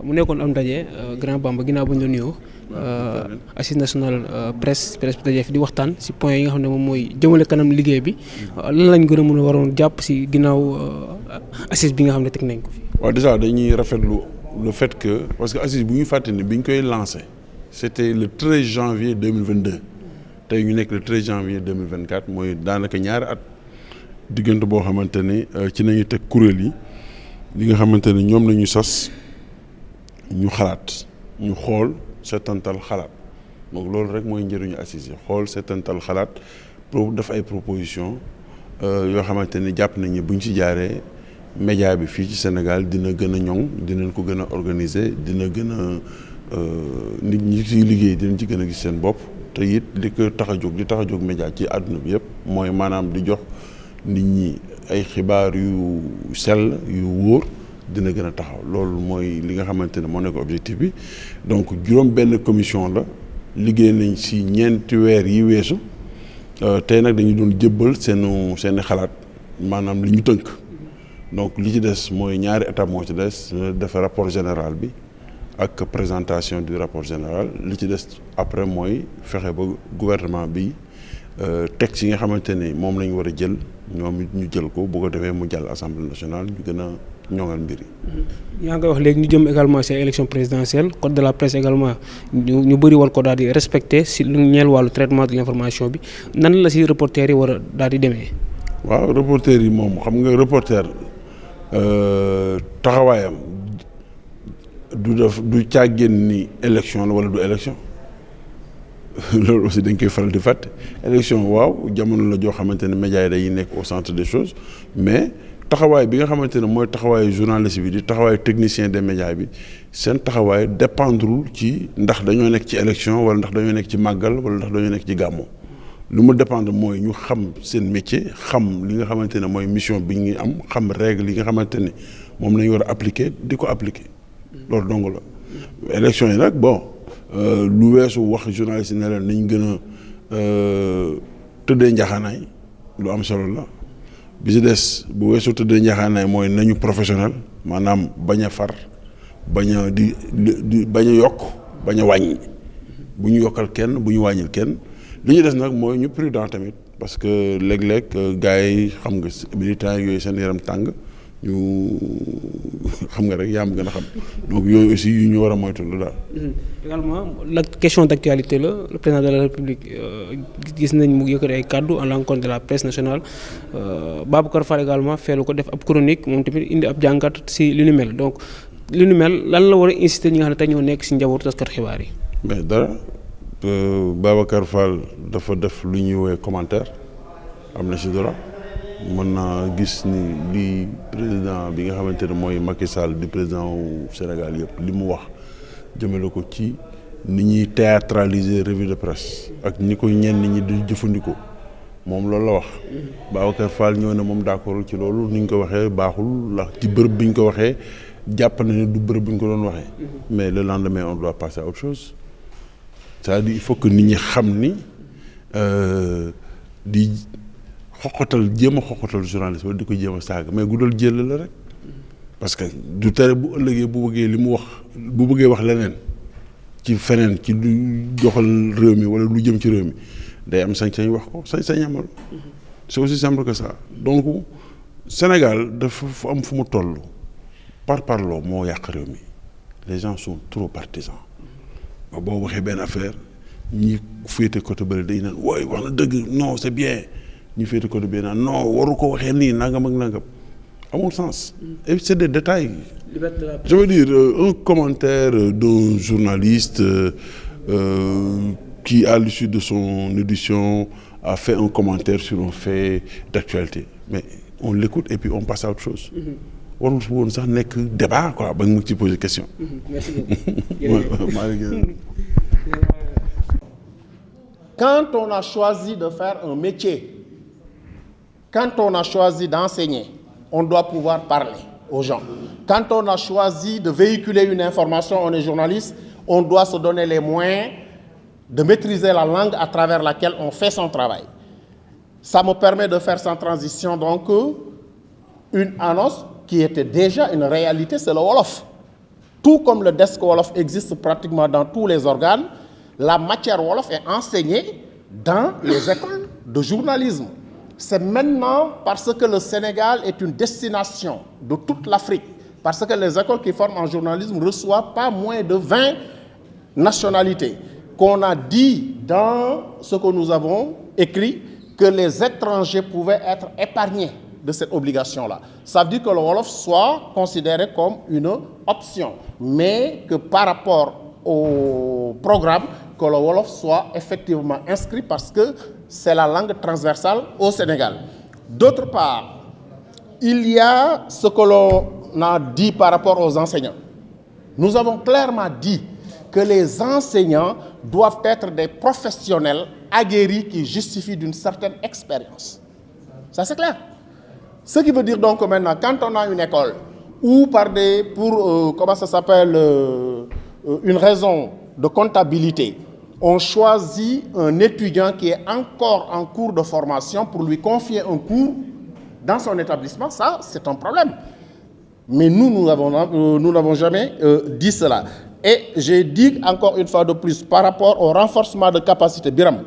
mu nekkoon am ndaje Grand Bamba ginnaaw ba ñu la nuyoo assise nationale presse bi daje fi di waxtaan si point yi nga xam ne moom mooy jëmale kanam liggéey bi lan lañ gën a mën a waroon jàpp si ginnaaw assise bi nga xam ne teg nañ ko fi. waaw déjà dañuy rafetlu le fait que parce que assise bu ñu fàtte ni bi ñu koy lancé c'était le 13 janvier 2022 tey ñu nekk le 13 janvier 2024 mooy daanaka ñaari at diggante boo xamante ni ci nañu teg kuréel yi li nga xamante ni ñoom nañu sas ñu xalaat ñu xool seetantal xalaat donc loolu rek mooy njëriñu assise yi xool seetantal xalaat pour def ay proposition yoo xamante ni jàpp nañu buñ ci jaaree média bi fii ci Sénégal dina gën a ñoŋ dinañ ko gën a organiser dina gën a nit ñi ciy liggéey dinañ ci gën a gis seen bopp te it li ko tax a jóg li tax a jóg média ci àdduna bi yëpp mooy maanaam di jox nit ñi ay xibaar yu sell yu wóor dina gën a taxaw loolu mooy li nga xamante ne moo nekk objectif bi donc juróom benn commission la liggéey nañ si ñeenti weer yi weesu tey nag dañu doon jébbal seeni xalaat maanaam li ñu tënk donc li ci des mooy ñaari étape moo ci des def rapport général bi ak présentation du rapport général li ci des après mooy fexe ba gouvernement bi texte yi nga xamante ni moom la ñu war a jël ñoom it ñu jël ko bu ko defee mu jàll assemblée nationale ñu gën a ñoŋal mbir yi. yaa ngi koy wax léegi ñu jëm également ci élection présidentielle code de la presse également ñu bëri war ko daal di respecté si lu ñeel wàllu traitement de l'information bi nan la ci reporter yi war a daal di demee. waaw reporter yi moom xam nga reporter taxawaayam du càggeen ni élection la wala du élection loolu aussi dañ koy faral di fàtte élection waaw jamono la joo xamante ne médias yi day nekk au centre des choses mais taxawaay bi nga xamante ne mooy taxawaayu journaliste bi di taxawaayu technicien des médias bi seen taxawaay dépendrul ci ndax dañoo nekk ci élection wala ndax dañoo nekk ci màggal wala ndax dañoo nekk ci gàmmu lu mu dépendre mooy ñu xam seen métier xam li nga xamante ne mooy mission bi ñu am xam règle yi nga xamante ne moom la ñu war a appliquer di ko appliquer loolu dong la élection yi nag bon lu weesu wax journaliste yi ne leen nañ gën a tëddee njaxaanaay lu am solo la bi si des bu weesu tëddee njaxaanaay mooy nañu professionnel maanaam bañ a far bañ a di bañ a yokk bañ a wàññi bu ñu yokkal kenn bu ñu wàññil kenn li ñu des nag mooy ñu prudent tamit parce que léeg-léeg gars yi xam nga militants yooyu seen yaram tàng ñu xam nga rek yaa am gën a xam donc yooyu aussi yu ñu war a moytu la daal. également la question d'actualité la le président de la République gis nañ mu yëkkati ay kàddu à l'encontre de la presse nationale Babacar Fall également feelu ko def ab chronique moom tamit indi ab jàngat si li nu mel donc li nu mel lan la war a inciter ñi nga xam ne tey ñoo nekk si njabootu taskat xibaar yi. mais dara Babacar Fall dafa def lu ñuy woowee commentaire am na si dara. mën naa gis ni li président bi nga xamante ne mooy Macky Sall di président wu Sénégal yëpp li mu wax jëmale ko ci ni ñuy théâtraliser revue de presse ak ni ko ñenn ñi di jëfandikoo moom loolu la wax. Babacar Fall ñëw na moom d'accord ci loolu ni ñu ko waxee baaxul ndax ci bërëb bi ñu ko waxee jàpp na ne du bërëb bi ñu ko doon waxee. mais le lendemain on doit passer à autre chose c'est-à-dire il faut que nit ñi xam ni di. xoqatal jéem a xoqatal journaliste wala di ko jéem a saaga mais guddal jël la rek parce que du tere bu ëllëgee bu bëggee li mu wax bu bëggee wax leneen ci feneen ci lu joxal réew mi wala lu jëm ci réew mi day am sañ-sañ wax ko sañ-sañ amal c'est aussi simple que ça donc Sénégal dafa am fu mu toll parloo moo yàq réew mi les gens sont trop partisans boo waxee benn affaire ñi féete côté bële day naan wooy wax na dëgg non c'est bien ñu féete côté bi naan non waru ko waxee nii nangam ak nangam amul sens. et c'est des détails. je veux dire un commentaire d'un journaliste qui à l'issue de son édition a fait un commentaire sur un fait d'actualité mais on l'écoute et puis on passe à autre chose. warul woon sax nekk débat quoi ba mu ci poser question. merci beaucoup. Quand on a choisi de faire un métier. Quand on a choisi d'enseigner, on doit pouvoir parler aux gens. Quand on a choisi de véhiculer une information, on est journaliste, on doit se donner les moyens de maîtriser la langue à travers laquelle on fait son travail. Ça me permet de faire sans transition donc une annonce qui était déjà une réalité, c'est le Wolof. tout comme le desk Wolof existe pratiquement dans tous les organes, la matière Wolof est enseignée dans les écoles de journalisme. C'est maintenant parce que le Sénégal est une destination de toute l'Afrique, parce que les écoles qui forment en journalisme reçoivent pas moins de 20 nationalités, qu'on a dit dans ce que nous avons écrit que les étrangers pouvaient être épargnés de cette obligation-là. Ça veut dire que le Wolof soit considéré comme une option, mais que par rapport au programme, que le Wolof soit effectivement inscrit parce que c'est la langue transversale au Sénégal. D'autre part, il y a ce que l'on a dit par rapport aux enseignants. Nous avons clairement dit que les enseignants doivent être des professionnels aguerris qui justifient d'une certaine expérience. Ça, c'est clair. Ce qui veut dire donc que maintenant, quand on a une école ou une raison de comptabilité, on choisit un étudiant qui est encore en cours de formation pour lui confier un cours dans son établissement, ça, c'est un problème. Mais nous n'avons jamais dit cela. Et j'ai dit encore une fois de plus, par rapport au renforcement de capacité, Biram,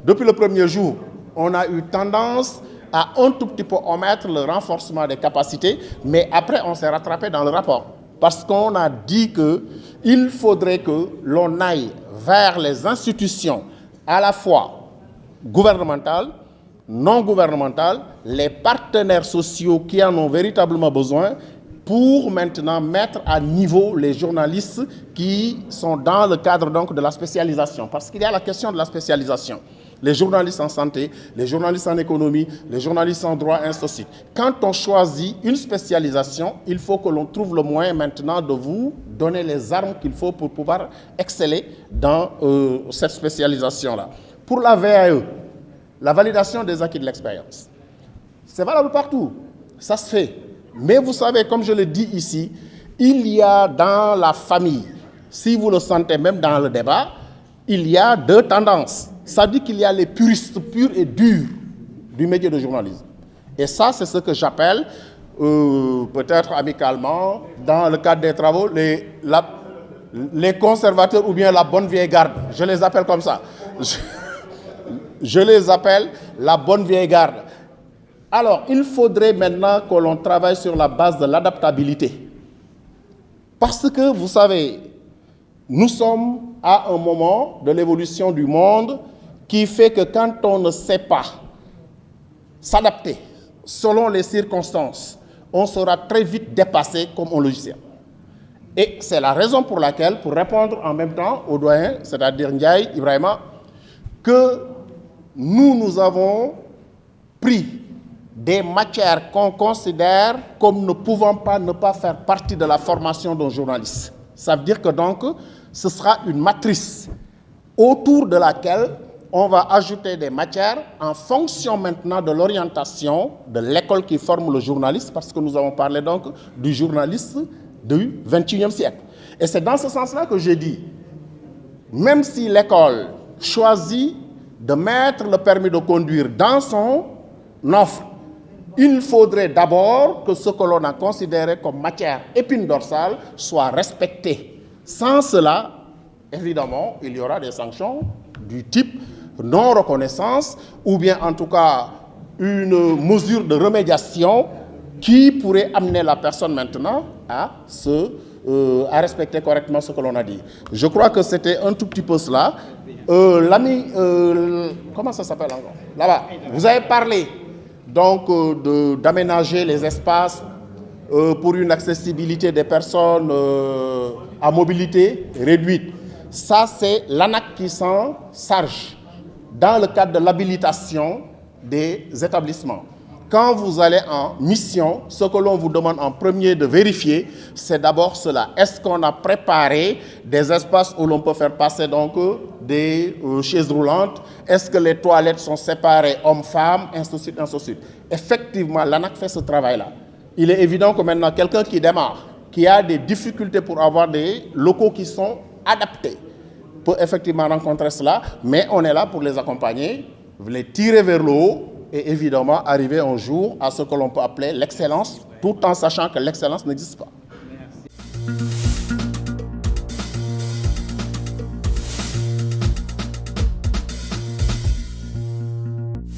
depuis le premier jour, on a eu tendance à un tout petit peu omettre le renforcement des capacités, mais après on s'est rattrapé dans le rapport. Parce qu'on a dit qu'il faudrait que l'on aille vers les institutions à la fois gouvernementales, non gouvernementales, les partenaires sociaux qui en ont véritablement besoin, pour maintenant mettre à niveau les journalistes qui sont dans le cadre donc de la spécialisation. Parce qu'il y a la question de la spécialisation. Les journalistes en santé, les journalistes en économie, les journalistes en droit, ainsi de suite. Quand on choisit une spécialisation, il faut que l'on trouve le moyen maintenant de vous donner les armes qu'il faut pour pouvoir exceller dans cette spécialisation-là. Pour la VAE, la validation des acquis de l'expérience, c'est valable partout, ça se fait. Mais vous savez, comme je le dis ici, il y a dans la famille, si vous le sentez même dans le débat, il y a deux tendances. Ça dit qu'il y a les puristes purs et durs du métier de journalisme. Et ça, c'est ce que j'appelle, peut-être amicalement, dans le cadre des travaux, les conservateurs ou bien la bonne vieille garde. Je les appelle comme ça. Je les appelle la bonne vieille garde. Alors, il faudrait maintenant que l'on travaille sur la base de l'adaptabilité. Parce que, vous savez, nous sommes à un moment de l'évolution du monde qui fait que quand on ne sait pas s'adapter selon les circonstances, on sera très vite dépassé comme un logiciel. Et c'est la raison pour laquelle, pour répondre en même temps aux doyens, c'est-à-dire Ndiaye, Ibrahima, que nous avons pris des matières qu'on considère comme ne pouvant pas ne pas faire partie de la formation d'un journaliste. Ça veut dire que donc, ce sera une matrice autour de laquelle on va ajouter des matières en fonction maintenant de l'orientation de l'école qui forme le journaliste, parce que nous avons parlé donc du journaliste du XXIe siècle. Et c'est dans ce sens-là que j'ai dit, même si l'école choisit de mettre le permis de conduire dans son offre, il faudrait d'abord que ce que l'on a considéré comme matière épine dorsale soit respecté. Sans cela, évidemment, il y aura des sanctions du type non-reconnaissance ou bien en tout cas une mesure de remédiation qui pourrait amener la personne maintenant à respecter correctement ce que l'on a dit. Je crois que c'était un tout petit peu cela. L'ami, comment ça s'appelle encore? Là-bas, vous avez parlé donc d'aménager les espaces pour une accessibilité des personnes à mobilité réduite. Ça, c'est l'ANAC qui s'en charge dans le cadre de l'habilitation des établissements. Quand vous allez en mission, ce que l'on vous demande en premier de vérifier, c'est d'abord cela. Est-ce qu'on a préparé des espaces où l'on peut faire passer donc des chaises roulantes? Est-ce que les toilettes sont séparées hommes-femmes, ainsi de suite, ainsi de suite. Effectivement, l'ANAC fait ce travail-là. Il est évident que maintenant, quelqu'un qui démarre, qui a des difficultés pour avoir des locaux qui sont adaptés, peut effectivement rencontrer cela, mais on est là pour les accompagner, les tirer vers le haut, et évidemment arriver un jour à ce que l'on peut appeler l'excellence, tout en sachant que l'excellence n'existe pas.